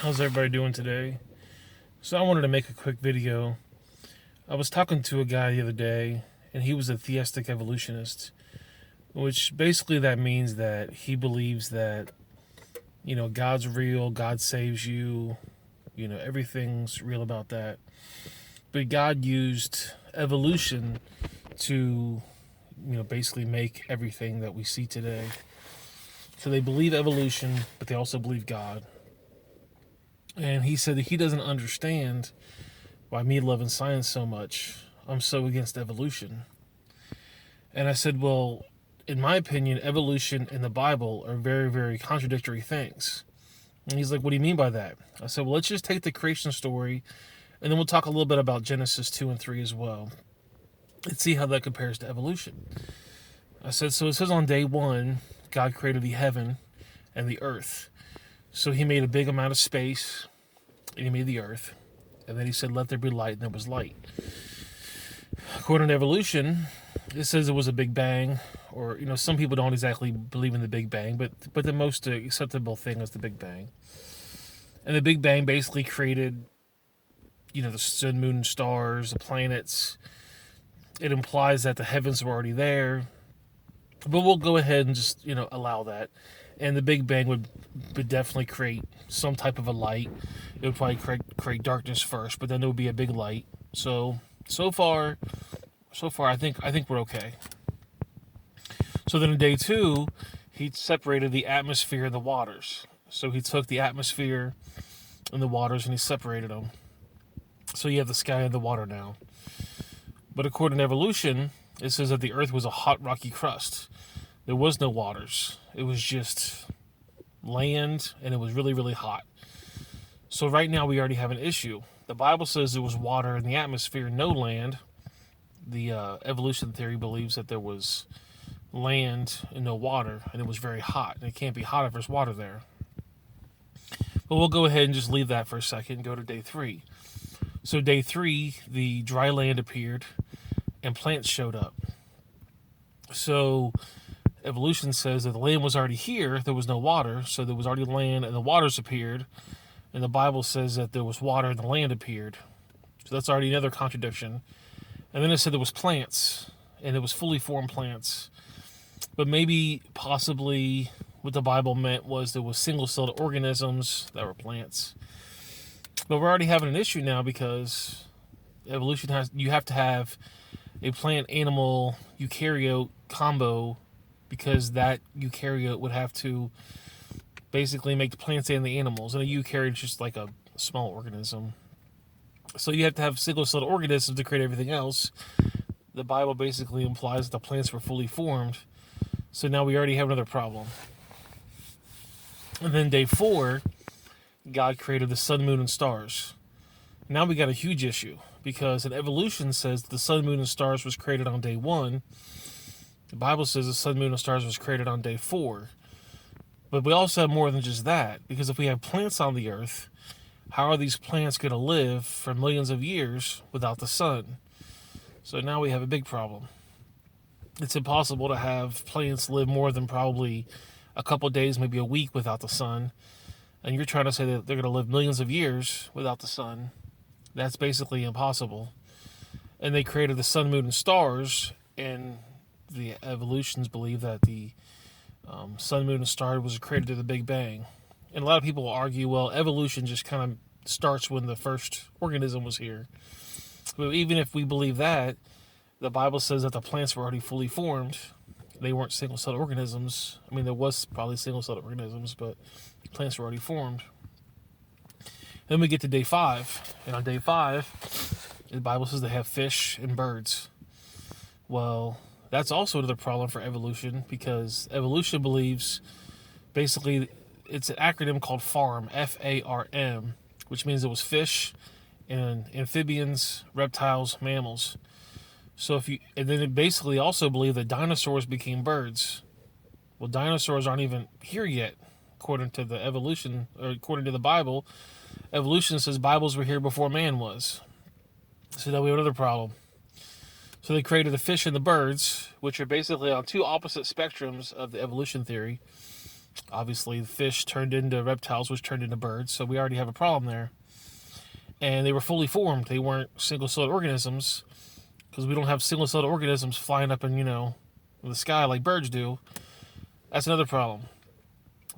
How's everybody doing today? So I wanted to make a quick video. I was talking to a guy the other day, and he was a theistic evolutionist, which basically that means that he believes that, God's real, God saves you, everything's real about that. But God used evolution to, basically make everything that we see today. So they believe evolution, but they also believe God. And he said that he doesn't understand why me loving science so much. I'm so against evolution. And I said, well, in my opinion, evolution and the Bible are very, very contradictory things. And he's like, what do you mean by that? I said, well, let's just take the creation story and then we'll talk a little bit about Genesis 2 and 3 as well and see how that compares to evolution. I said, so it says on day one, God created the heaven and the earth. So he made a big amount of space and he made the earth. And then he said, let there be light, and there was light. According to evolution, it says it was a big bang, or, some people don't exactly believe in the big bang, but the most acceptable thing is the big bang. And the big bang basically created, the sun, moon, and stars, the planets. It implies that the heavens were already there, but we'll go ahead and just, allow that. And the Big Bang would definitely create some type of a light. It would probably create darkness first, but then there would be a big light. So far, I think we're okay. So then in day two, he separated the atmosphere and the waters. So he took the atmosphere and the waters and he separated them. So you have the sky and the water now. But according to evolution, it says that the earth was a hot, rocky crust. There was no waters. It was just land, and it was really, really hot. So right now we already have an issue. The Bible says there was water in the atmosphere, no land. The evolution theory believes that there was land and no water, and it was very hot. And it can't be hot if there's water there. But we'll go ahead and just leave that for a second and go to day three. So day three, the dry land appeared, and plants showed up. So evolution says that the land was already here, there was no water, so there was already land and the waters appeared. And the Bible says that there was water and the land appeared. So that's already another contradiction. And then it said there was plants, and it was fully formed plants. But maybe, possibly, what the Bible meant was there was single-celled organisms that were plants. But we're already having an issue now because evolution you have to have a plant-animal eukaryote combo, because that eukaryote would have to basically make the plants and the animals. And a eukaryote is just like a small organism. So you have to have single-celled organisms to create everything else. The Bible basically implies that the plants were fully formed. So now we already have another problem. And then day four, God created the sun, moon, and stars. Now we got a huge issue, because in evolution says the sun, moon, and stars was created on day one. The Bible says the sun, moon, and stars was created on day four. But we also have more than just that, because if we have plants on the earth, how are these plants going to live for millions of years without the sun? So now we have a big problem. It's impossible to have plants live more than probably a couple of days, maybe a week without the sun. And you're trying to say that they're going to live millions of years without the sun. That's basically impossible. And they created the sun, moon, and stars, and the evolutionists believe that the sun, moon, and stars was created through the Big Bang. And a lot of people will argue, well, evolution just kind of starts when the first organism was here. But even if we believe that, the Bible says that the plants were already fully formed. They weren't single-celled organisms. I mean, there was probably single-celled organisms, but plants were already formed. Then we get to day five. And on day five, the Bible says they have fish and birds. Well, that's also another problem for evolution, because evolution believes, basically, it's an acronym called FARM, F-A-R-M, which means it was fish and amphibians, reptiles, mammals. So and then it basically also believe that dinosaurs became birds. Well, dinosaurs aren't even here yet, according to the evolution, or according to the Bible. Evolution says Bibles were here before man was. So now we have another problem. So they created the fish and the birds, which are basically on two opposite spectrums of the evolution theory. Obviously, the fish turned into reptiles, which turned into birds, so we already have a problem there. And they were fully formed. They weren't single-celled organisms, because we don't have single-celled organisms flying up in, the sky like birds do. That's another problem.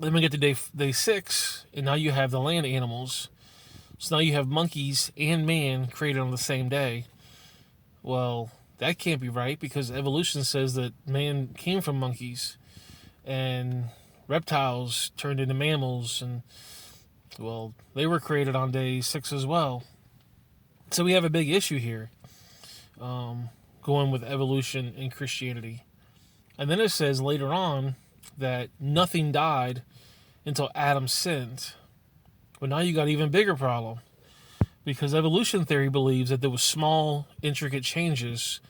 Then we get to day 6, and now you have the land animals. So now you have monkeys and man created on the same day. Well, that can't be right, because evolution says that man came from monkeys, and reptiles turned into mammals, and, well, they were created on day 6 as well. So we have a big issue here, going with evolution in Christianity. And then it says later on that nothing died until Adam sinned. But now you got an even bigger problem, because evolution theory believes that there was small, intricate changes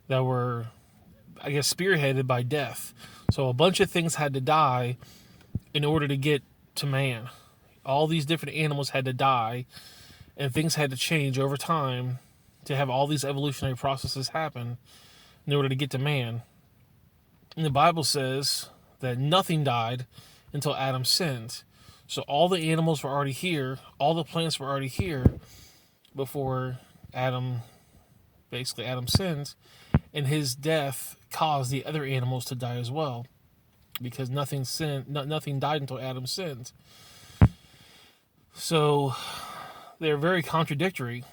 that were, I guess, spearheaded by death. So a bunch of things had to die in order to get to man. All these different animals had to die, and things had to change over time to have all these evolutionary processes happen in order to get to man. And the Bible says that nothing died until Adam sinned. So all the animals were already here, all the plants were already here before Adam sinned, and his death caused the other animals to die as well, because nothing died until Adam sinned. So they're very contradictory.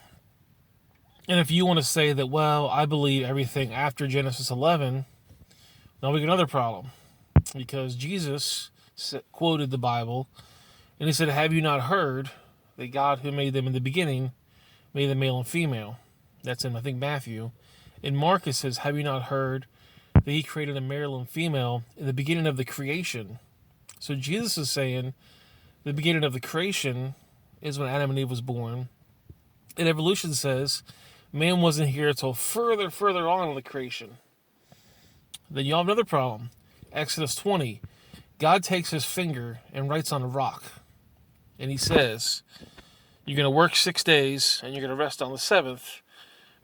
And if you want to say that, well, I believe everything after Genesis 11, now we get another problem, because Jesus quoted the Bible, and he said, "Have you not heard that God who made them in the beginning made them male and female?" That's in, I think, Matthew. In Mark it says, "Have you not heard that he created a male and female in the beginning of the creation?" So Jesus is saying the beginning of the creation is when Adam and Eve was born. And evolution says man wasn't here until further on in the creation. Then you have another problem. Exodus 20. God takes his finger and writes on a rock. And he says, you're going to work 6 days and you're going to rest on the 7th,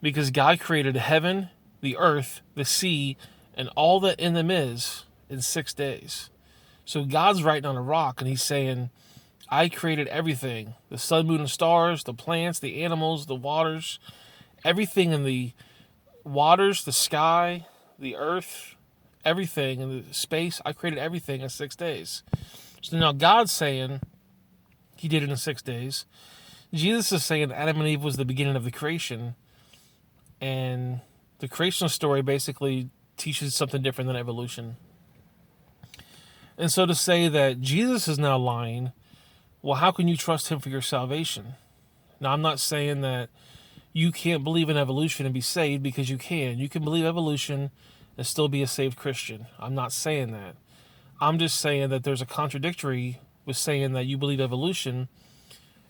because God created heaven, the earth, the sea, and all that in them is in 6 days. So God's writing on a rock, and he's saying, I created everything. The sun, moon, and stars, the plants, the animals, the waters, everything in the waters, the sky, the earth, everything in the space. I created everything in 6 days. So now God's saying he did it in 6 days. Jesus is saying Adam and Eve was the beginning of the creation. And the creation story basically teaches something different than evolution. And so to say that Jesus is now lying, well, how can you trust him for your salvation? Now, I'm not saying that you can't believe in evolution and be saved, because you can. You can believe evolution and still be a saved Christian. I'm not saying that. I'm just saying that there's a contradictory with saying that you believe evolution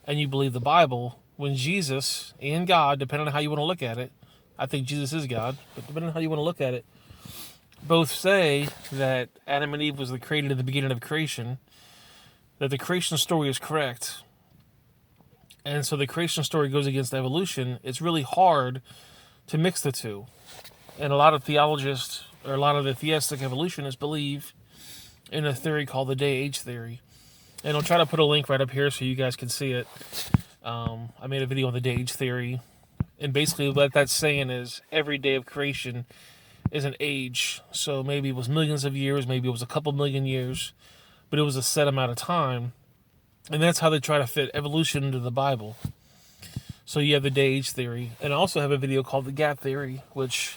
and you believe the Bible, when Jesus and God, depending on how you want to look at it, I think Jesus is God, but depending on how you want to look at it, both say that Adam and Eve was created at the beginning of creation, that the creation story is correct. And so the creation story goes against evolution. It's really hard to mix the two. And a lot of theologists, or a lot of the theistic evolutionists, believe in a theory called the day-age theory. And I'll try to put a link right up here so you guys can see it. I made a video on the day-age theory. And basically what that's saying is every day of creation is an age. So maybe it was millions of years, maybe it was a couple million years, but it was a set amount of time. And that's how they try to fit evolution into the Bible. So you have the day-age theory. And I also have a video called the gap theory, which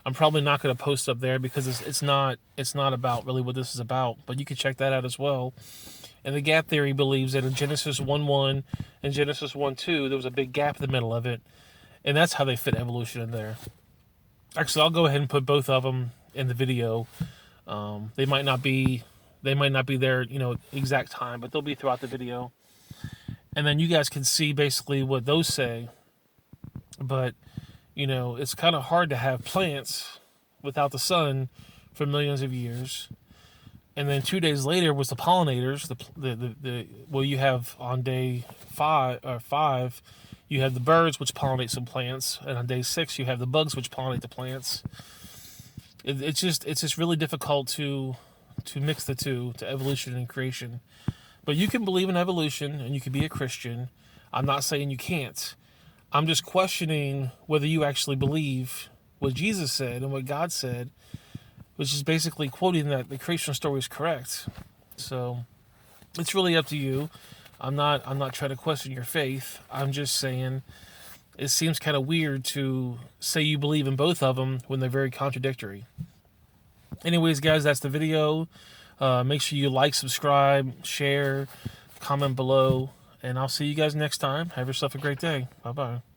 I'm probably not going to post up there because it's not about really what this is about. But you can check that out as well. And the gap theory believes that in Genesis 1:1 and Genesis 1:2, there was a big gap in the middle of it. And that's how they fit evolution in there. Actually, I'll go ahead and put both of them in the video. They might not be there, exact time, but they'll be throughout the video. And then you guys can see basically what those say. But, it's kind of hard to have plants without the sun for millions of years. And then 2 days later was the pollinators. You have on day 5, you have the birds, which pollinate some plants, and on day 6 you have the bugs, which pollinate the plants. It's just really difficult to to mix the two, to evolution and creation. But you can believe in evolution and you can be a Christian. I'm not saying you can't. I'm just questioning whether you actually believe what Jesus said and what God said, which is basically quoting that the creation story is correct. So it's really up to you. I'm not trying to question your faith. I'm just saying it seems kind of weird to say you believe in both of them when they're very contradictory. Anyways, guys, that's the video. Make sure you like, subscribe, share, comment below, and I'll see you guys next time. Have yourself a great day. Bye-bye.